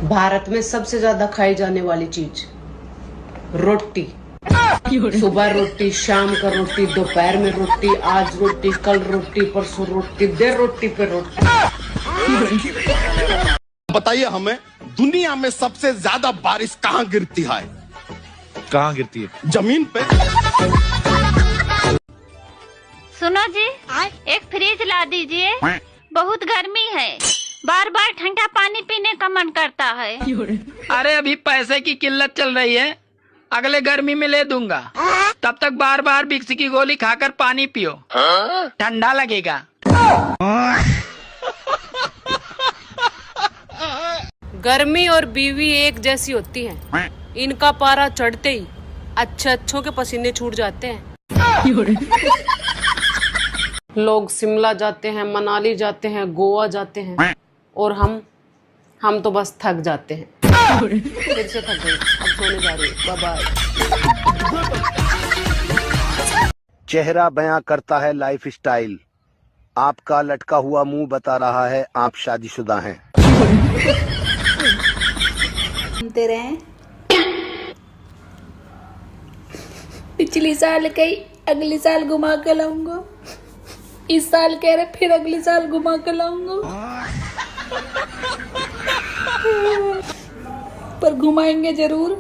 भारत में सबसे ज्यादा खाई जाने वाली चीज रोटी। सुबह रोटी, शाम का रोटी, दोपहर में रोटी, आज रोटी, कल रोटी, परसों रोटी, देर रोटी पे रोटी। बताइए हमें, दुनिया में सबसे ज्यादा बारिश कहाँ गिरती है? कहाँ गिरती है? जमीन पे। सुनो जी, एक फ्रिज ला दीजिए, बहुत गर्मी है, बार बार ठंडा पानी पीने का मन करता है। अरे अभी पैसे की किल्लत चल रही है, अगले गर्मी में ले दूंगा, तब तक बार बार विक्स की गोली खाकर पानी पियो, ठंडा लगेगा। गर्मी और बीवी एक जैसी होती हैं। इनका पारा चढ़ते ही अच्छों के पसीने छूट जाते हैं। लोग शिमला जाते हैं, मनाली जाते हैं, गोवा जाते हैं, और हम तो बस थक जाते हैं। फिर से थक गई, अब सोने जा रही हूँ। Bye bye. चेहरा बयां करता है लाइफ स्टाइल। आपका लटका हुआ मुंह बता रहा है आप शादीशुदा हैं। घूमते रहे, पिछली साल कही अगली साल घुमा के लाऊंगा, इस साल कह रहे फिर अगले साल घुमा के लाऊंगा, पर घुमाएंगे जरूर।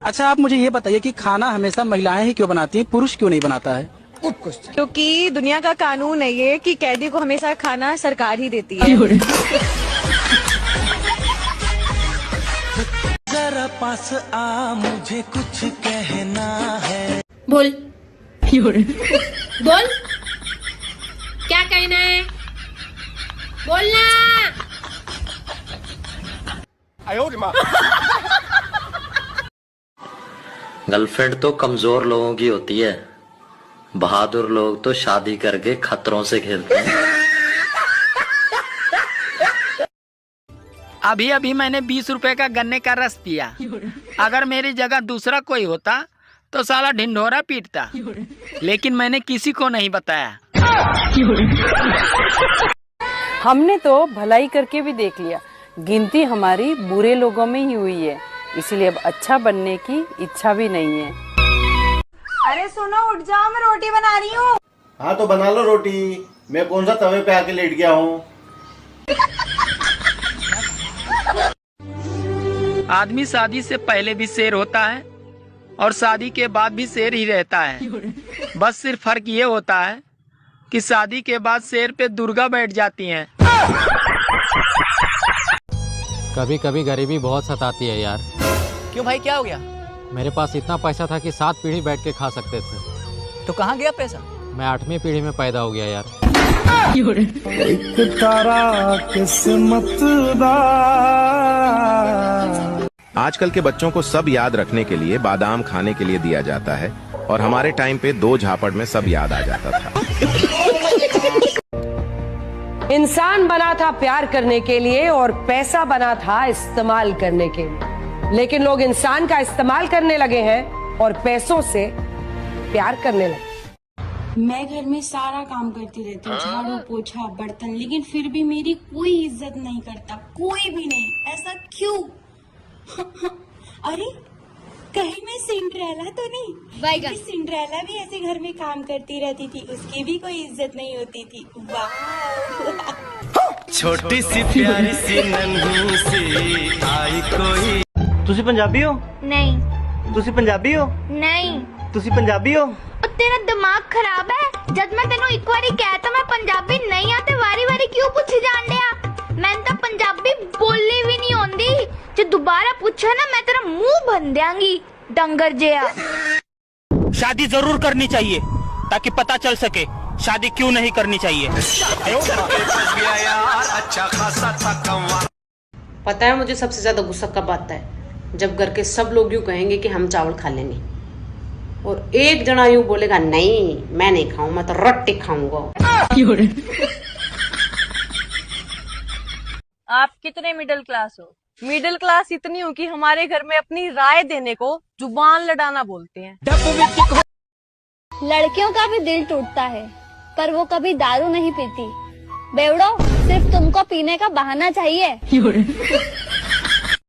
अच्छा, आप मुझे ये बताइए कि खाना हमेशा महिलाएं ही क्यों बनाती हैं, पुरुष क्यों नहीं बनाता है? क्योंकि दुनिया का कानून है ये कि कैदी को हमेशा खाना सरकार ही देती है। जरा पास आ, मुझे कुछ कहना है। बोल बोल, क्या कहना है, बोलना। गर्लफ्रेंड तो कमजोर लोगों की होती है, बहादुर लोग तो शादी करके खतरों से खेलते हैं। अभी अभी मैंने 20 रुपए का गन्ने का रस पिया, अगर मेरी जगह दूसरा कोई होता तो साला ढिंढोरा पीटता, लेकिन मैंने किसी को नहीं बताया। हमने तो भलाई करके भी देख लिया, गिनती हमारी बुरे लोगों में ही हुई है, इसलिए अब अच्छा बनने की इच्छा भी नहीं है। अरे सुनो, उठ जाओ, मैं रोटी बना रही हूँ। हाँ तो बना लो रोटी, मैं कौन सा तवे पे आके लेट गया हूँ। आदमी शादी से पहले भी शेर होता है और शादी के बाद भी शेर ही रहता है, बस सिर्फ फर्क ये होता है कि शादी के बाद शेर पे दुर्गा बैठ जाती हैं। कभी कभी गरीबी बहुत सताती है यार। क्यों भाई, क्या हो गया? मेरे पास इतना पैसा था कि 7 पीढ़ी बैठ के खा सकते थे। तो कहाँ गया पैसा? मैं 8वीं पीढ़ी में पैदा हो गया यार। एक तारा किस्मत दा। आजकल के बच्चों को सब याद रखने के लिए बादाम खाने के लिए दिया जाता है, और हमारे टाइम पे 2 झापड़ में सब याद आ जाता था। इंसान बना था प्यार करने के लिए और पैसा बना था इस्तेमाल करने के लिए, लेकिन लोग इंसान का इस्तेमाल करने लगे हैं और पैसों से प्यार करने लगे। मैं घर में सारा काम करती रहती हूँ, झाड़ू पोछा बर्तन, लेकिन फिर भी मेरी कोई इज्जत नहीं करता, कोई भी नहीं। ऐसा क्यों? अरे कहीं मैं सिंड्रेला तो नहीं? सिंड्रेला भी ऐसे घर में काम करती रहती थी, उसकी भी कोई इज्जत नहीं होती थी। वाह, छोटी सी प्यारी सी नन्ही सी आई कोई। तुसी पंजाबी हो? नहीं। तुसी पंजाबी हो? नहीं। तुसी पंजाबी हो? तेरा दिमाग खराब है, जब मैं तेनों एक बारी कहता मैं पंजाबी नहीं आते, वारी वारी क्यों पूछी जान दिया? मैं तो पंजाबी बोलनी भी नहीं आती, जो दोबारा पूछा ना मैं तेरा मुंह भन देंगी, डंगर जिया। शादी जरूर करनी चाहिए ताकि पता चल सके शादी क्यों नहीं करनी चाहिए। पता है मुझे सबसे ज्यादा गुस्सा कब आता है? जब घर के सब लोग यूं कहेंगे कि हम चावल खा लेंगे, और एक जना यूं बोलेगा नहीं मैं नहीं खाऊं, मैं तो रोटी खाऊंगा। आप कितने मिडिल क्लास हो? मिडिल क्लास इतनी हूँ कि हमारे घर में अपनी राय देने को जुबान लड़ाना बोलते हैं। लड़कियों का भी दिल टूटता है, पर वो कभी दारू नहीं पीती, बेवड़ो, सिर्फ तुमको पीने का बहाना चाहिए।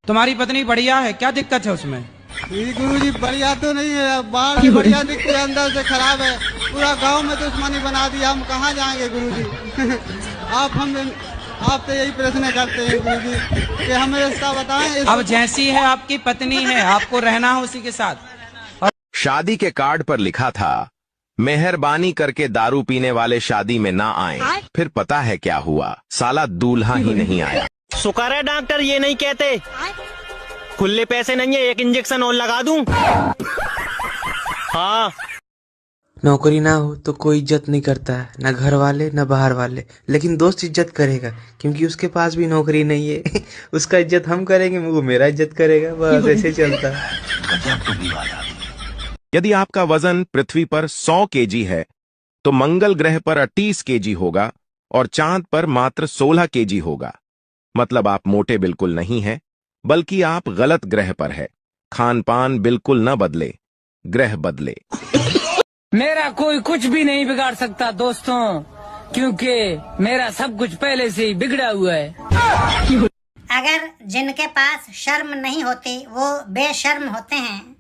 तुम्हारी पत्नी बढ़िया है, क्या दिक्कत है उसमें? गुरुजी बढ़िया तो नहीं है, बाहर से बढ़िया दिखती है, अंदर से खराब है। पूरा गांव में दुश्मनी बना दिया, हम कहाँ जाएंगे गुरुजी? आप तो यही प्रश्न करते हैं गुरुजी कि हमें रास्ता बताएं। अब जैसी है आपकी पत्नी है, आपको रहना है उसी के साथ। शादी के कार्ड पर लिखा था, मेहरबानी करके दारू पीने वाले शादी में ना आए। फिर पता है क्या हुआ, साला दूल्हा ही नहीं आया। शुक्र है डॉक्टर ये नहीं कहते, खुले पैसे नहीं है, एक इंजेक्शन और लगा दूं। हाँ, नौकरी ना हो तो कोई इज्जत नहीं करता है, ना घर वाले ना बाहर वाले, लेकिन दोस्त इज्जत करेगा क्योंकि उसके पास भी नौकरी नहीं है। उसका इज्जत हम करेंगे, वो मेरा इज्जत करेगा, बस ऐसे चलता है। यदि आपका वजन पृथ्वी पर 100 केजी है तो मंगल ग्रह पर 38 केजी होगा और चांद पर मात्र 16 केजी होगा। मतलब आप मोटे बिल्कुल नहीं हैं, बल्कि आप गलत ग्रह पर है। खान पान बिल्कुल न बदले, ग्रह बदले। मेरा कोई कुछ भी नहीं बिगाड़ सकता दोस्तों, क्योंकि मेरा सब कुछ पहले से ही बिगड़ा हुआ है। अगर जिनके पास शर्म नहीं होती वो बेशर्म होते हैं,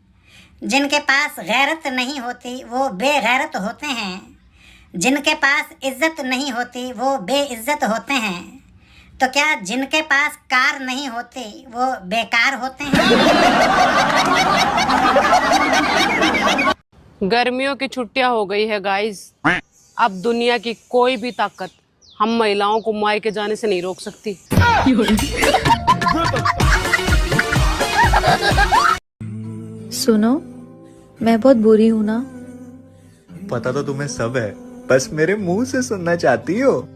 जिनके पास गैरत नहीं होती वो बेगैरत होते हैं, जिनके पास इज्जत नहीं होती वो बेइज्जत होते हैं, तो क्या जिनके पास कार नहीं होती वो बेकार होते हैं? गर्मियों की छुट्टियां हो गई है गाइस। अब दुनिया की कोई भी ताकत हम महिलाओं को मायके जाने से नहीं रोक सकती। सुनो, मैं बहुत बुरी हूँ ना? पता तो तुम्हें सब है, बस मेरे मुंह से सुनना चाहती हो।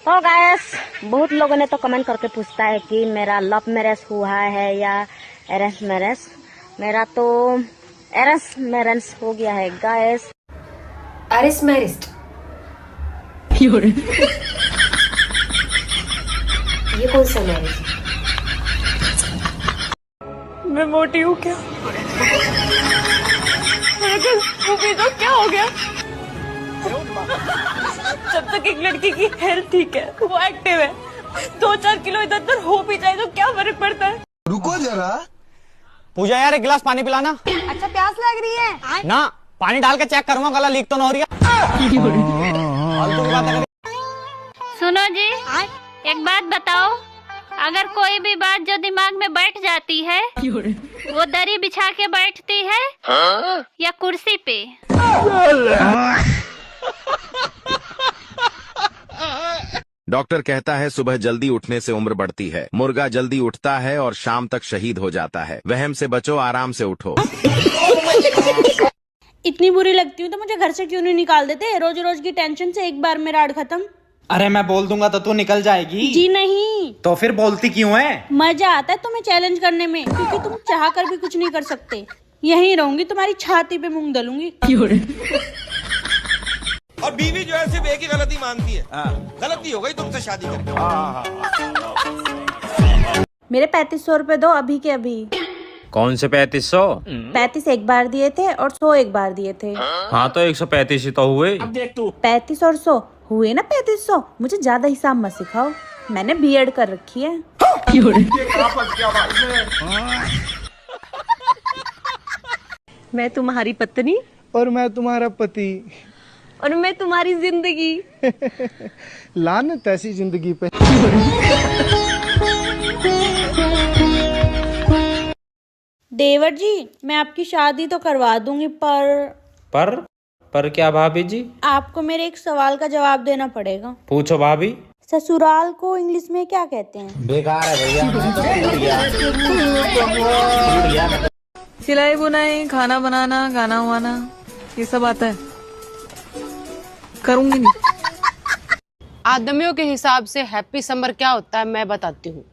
तो गाइस, बहुत लोगों ने तो कमेंट करके पूछता है कि मेरा लव मैरिज हुआ है या अरेंज मैरिज। मेरा तो अरेंज मैरिज हो गया है गाइस। Arrange marriage? ये कौन सा मैरिज? मैं मोटी हूँ क्या? तो क्या हो गया? जब तक एक लड़की की हेल्थ ठीक है, वो एक्टिव है, 2-4 किलो इधर उधर हो भी जाए तो क्या फर्क पड़ता है? रुको जरा। पूजा यार, एक गिलास पानी पिलाना। अच्छा, प्यास लग रही है ना, पानी डाल के चेक करूंगा गला लीक तो ना हो रही है। सुनो जी, एक बात बताओ, अगर कोई भी बात जो दिमाग में बैठ जाती है वो दरी बिछा के बैठती है या कुर्सी पे? डॉक्टर कहता है सुबह जल्दी उठने से उम्र बढ़ती है। मुर्गा जल्दी उठता है और शाम तक शहीद हो जाता है। वहम से बचो, आराम से उठो। इतनी बुरी लगती हूँ तो मुझे घर से क्यों नहीं निकाल देते? रोज रोज की टेंशन से एक बार मेरा आड़ खत्म। अरे मैं बोल दूंगा तो तू निकल जाएगी। जी नहीं। तो फिर बोलती क्यों है? मजा आता है तुम्हें चैलेंज करने में, क्योंकि तुम चाह कर भी कुछ नहीं कर सकते। यहीं रहूंगी, तुम्हारी छाती पे मूंग दलूंगी। और बीवी जो है सिर्फ एक ही गलती मानती है, गलती हो गई तुमसे शादी करके। मेरे 3500 रुपए दो अभी के अभी। कौन से 3500? 35 एक बार दिए थे और 100 एक बार दिए थे। हाँ तो 135 ही तो हुए। 35 और 100 हुए ना 3500। मुझे ज्यादा हिसाब मत सिखाओ, मैंने बीएड कर रखी है। मैं तुम्हारी पत्नी और मैं तुम्हारा पति और मैं तुम्हारी जिंदगी। लानत ऐसी जिंदगी पे। देवर जी, मैं आपकी शादी तो करवा दूंगी, पर क्या भाभी जी? आपको मेरे एक सवाल का जवाब देना पड़ेगा। पूछो भाभी। ससुराल को इंग्लिश में क्या कहते हैं? बेकार है भैया। सिलाई बुनाई, खाना बनाना, गाना वाना, ये सब आता है। करूंगी नहीं। आदमियों के हिसाब से हैप्पी समर क्या होता है मैं बताती हूँ।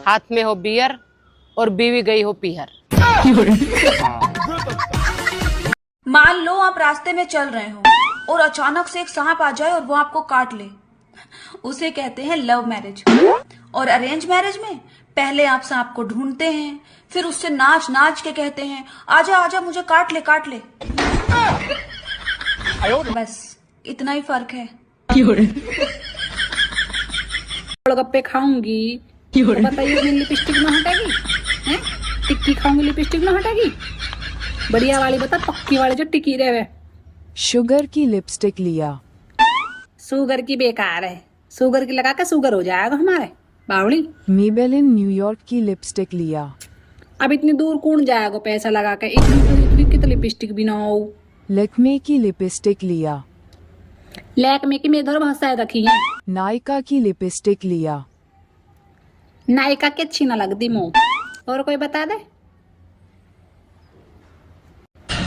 हाथ में हो बियर और बीवी गई हो पीहर। मान लो आप रास्ते में चल रहे हो और अचानक से एक सांप आ जाए और वो आपको काट ले, उसे कहते हैं लव मैरिज। और अरेंज मैरिज में पहले आप सांप को ढूंढते हैं, फिर उससे नाच नाच के कहते हैं आजा आजा मुझे काट ले काट ले। बस इतना ही फर्क है। गोलगप्पे खाऊंगी तो बताइए मेरी लिपस्टिक ना हटेगी? हैं? टिक्की खाऊंगी लिपस्टिक ना हटेगी? बढ़िया वाली बता, पक्की वाली जो टिकी रहे। शुगर की लिपस्टिक लिया। शुगर की बेकार है, शुगर की लगा के शुगर हो जाएगा हमारे बावली। मेबेलिन न्यूयॉर्क की लिपस्टिक लिया। अब इतनी दूर कौन जाएगा पैसा लगा के? इतनी की तो लिपस्टिक भी ना हो। लैक्मे की लिपस्टिक लिया। लैक्मे की मेरे घर बहुत सारी रखी है। नायका की लिपस्टिक लिया। नायका की अच्छी ना लगती मुँह। और कोई बता दे?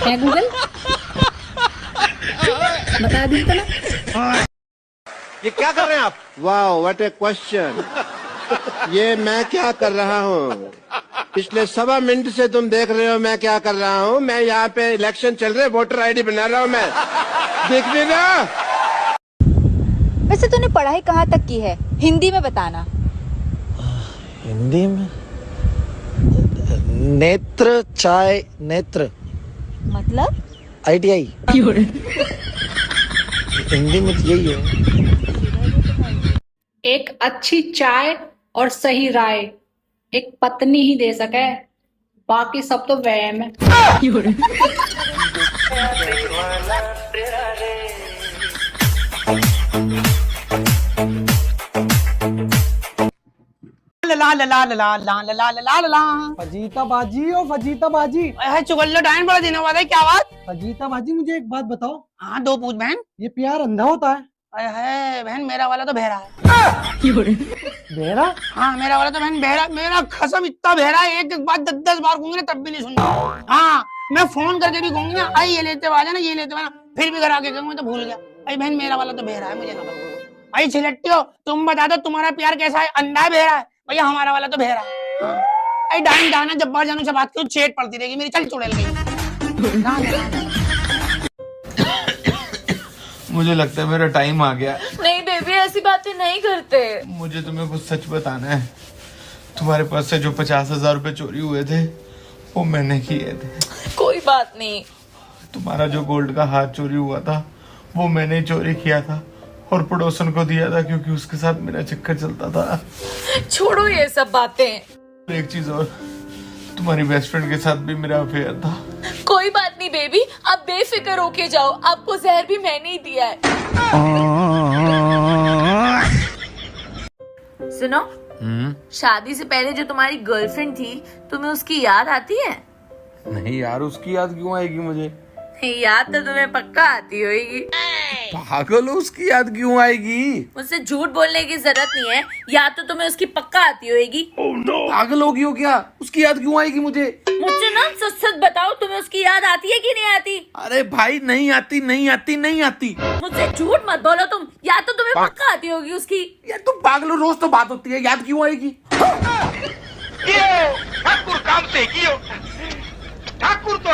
है गूगल? बता दी तो ना। ये क्या कर रहे हैं आप? वाह, व्हाट ए क्वेश्चन। ये मैं क्या कर रहा हूँ? पिछले 1.25 मिनट से तुम देख रहे हो मैं क्या कर रहा हूँ। मैं यहाँ पे इलेक्शन चल रहे, वोटर आईडी बना रहा हूँ मैं। देख रहे ना? वैसे तूने पढ़ाई कहाँ तक की है? हिंदी में बताना। हिंदी में नेत्र चाय नेत्र मतलब? ITI हिंदी में तो यही है। एक अच्छी चाय और सही राय एक पत्नी ही दे सके, बाकी सब तो वहम है। फजीता बाजी और फजीता बाजी। चुगल्लो डाइन बड़ा दिन बाद है, क्या बात? फजीता बाजी, मुझे एक बात बताओ। हाँ, दो पूछ बहन। ये प्यार अंधा होता है? है बहन, मेरा वाला तो बहरा है। बहरा? हाँ, मेरा वाला तो बहन बहरा। मेरा कसम इतना बहरा है, एक एक बात 10-10 बार कहूंगी ना तब भी नहीं सुनता। हाँ, मैं फोन करके भी कहूंगी ना, आई ये लेते आ जाना, ये लेते आना, फिर भी घर आके कहूंगी तो भूल गया। अरे बहन, मेरा वाला तो बहरा है, मुझे ना बोलो। भाई छिलट्टियो, तुम बता दो तुम्हारा प्यार कैसा है? अंधा है बहरा है? भैया हमारा वाला तो बहरा है। अरे डाइन डाना जब बार जानू से बात करो, छेड़ पड़ती रहेगी मेरी। चल चुड़ैल गई। मुझे लगता है मेरा टाइम आ गया। नहीं बेबी, ऐसी बातें नहीं करते। मुझे तुम्हें कुछ सच बताना है। तुम्हारे पास से जो 50,000 रुपए चोरी हुए थे वो मैंने किए थे। कोई बात नहीं। तुम्हारा जो गोल्ड का हाथ चोरी हुआ था वो मैंने चोरी किया था और पड़ोसन को दिया था, क्योंकि उसके साथ मेरा चक्कर चलता था। छोड़ो ये सब बातें। एक चीज और, तुम्हारी बेस्ट फ्रेंड के साथ भी मेरा अफेयर था। कोई बात नहीं बेबी, आप बेफिक्र होके जाओ, आपको जहर भी मैंने ही दिया है। सुनो, शादी से पहले जो तुम्हारी गर्लफ्रेंड थी, तुम्हें उसकी याद आती है? नहीं यार, उसकी याद क्यों आएगी मुझे? याद तो तुम्हें पक्का आती होगी। पागल हो, उसकी याद क्यों आएगी? मुझसे झूठ बोलने की जरूरत नहीं है, याद तो तुम्हें उसकी पक्का आती होगी। पागल होगी हो क्या? उसकी याद क्यों आएगी मुझे? मुझसे ना सच सच बताओ, तुम्हें उसकी याद आती है कि नहीं आती? अरे भाई, नहीं आती नहीं आती नहीं आती। मुझसे झूठ मत बोलो तुम, याद तो तुम्हें पक्का आती होगी उसकी। यार तुम पागल हो, रोज तो बात होती है, याद क्यों आएगी? ठाकुर काम से ठाकुर तो